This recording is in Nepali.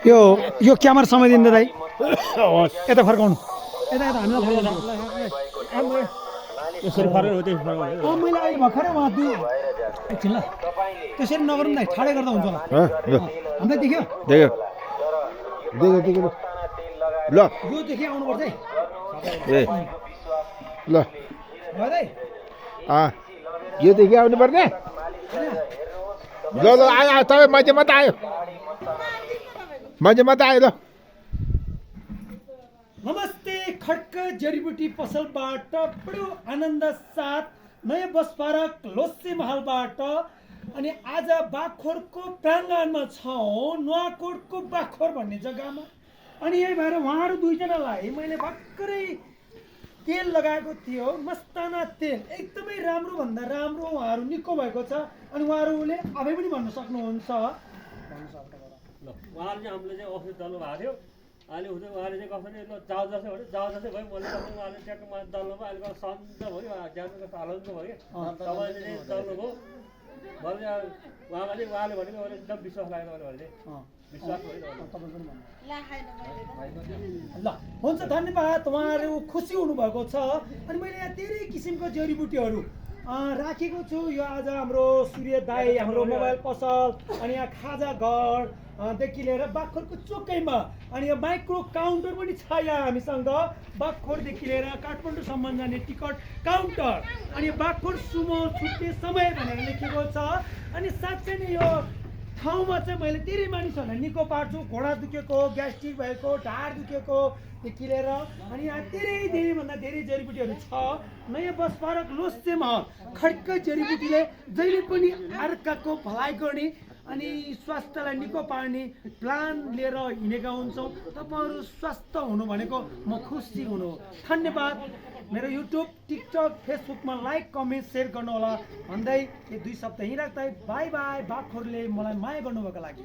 यो यो क्यामेरा समय दिँदा दाइ यता फर्काउनु यता यता हामीलाई फर्काउनु यसरी फर्केर हो त्यसरी फर्काउनु मैले अहिले भर्खरै उहाँ एकछिन ल त्यसरी नगरौँ न ठाडै गर्दा हुन्छ होला हामीलाई देख्यो देख्यो देख्यो ल यो देखि आउनुपर्छ है ए ल भयो दाइ यो देखि आउनु पर्ने ल ल आयो तपाईँ मान्छे मात्रै आयो मान्छे मात्रै आयो ल नमस्ते खड्क जडीबुटी पसलबाट बडो आनन्द साथ नयाँ बस पार्क लोसे महलबाट अनि आज बाखोरको प्राङ्गणमा छौँ नुवाकोटको बाखोर भन्ने जग्गामा अनि यही भएर उहाँहरू दुईजनालाई मैले भर्खरै तेल लगाएको थियो मस्ताना तेल एकदमै राम्रो भन्दा राम्रो उहाँहरू निको भएको छ अनि उहाँहरूले आफै पनि भन्न सक्नुहुन्छ उहाँले चाहिँ हामीले चाहिँ अफिस दल्नु भएको थियो अहिले हुँदै उहाँले चाहिँ कसरी ल जाउ जसै भन्यो जाउ जसै भयो मैले कसरी उहाँले ट्याक्कमा दल्नु भयो अहिले सन्च भयो ज्यानको हालनको भयो तपाईँले चाहिँ दल्नुभयो मैले उहाँमा चाहिँ उहाँले भनेको मैले एकदम विश्वास लागेन मैले विश्वास भयो ल हुन्छ धन्यवाद उहाँहरू खुसी हुनुभएको छ अनि मैले यहाँ धेरै किसिमको जडीबुटीहरू राखेको छु यो आज हाम्रो सूर्य दाई हाम्रो मोबाइल पसल अनि यहाँ खाजा घरदेखि लिएर बाखोरको चोकैमा अनि यो माइक्रो काउन्टर पनि छ यहाँ हामीसँग बाखोरदेखि लिएर काठमाडौँसम्म जाने टिकट काउन्टर अनि बाखोर सुमो छुट्ने समय भनेर लेखेको छ अनि साँच्चै नै यो ठाउँमा चाहिँ मैले धेरै मानिसहरूलाई निको पार्छु घोडा दुखेको ग्यास्ट्रिक भएको ढाड दुखेकोदेखि लिएर अनि यहाँ धेरैभन्दा धेरै जडीबुटीहरू छ नयाँ बस पार्क लोसे महल खड्क जडीबुटीले जहिले पनि अर्काको भलाइ गर्ने अनि स्वास्थ्यलाई निको पार्ने प्लान लिएर हिँडेका हुन्छौँ तपाईँहरू स्वस्थ हुनु भनेको म खुसी हुनु हो धन्यवाद मेरो युट्युब टिकटक फेसबुकमा लाइक कमेन्ट सेयर गर्नुहोला भन्दै यो 2 सप्ताह यहीँ राख्दै बाई बाई बाखोरले मलाई माया गर्नुभएको लागि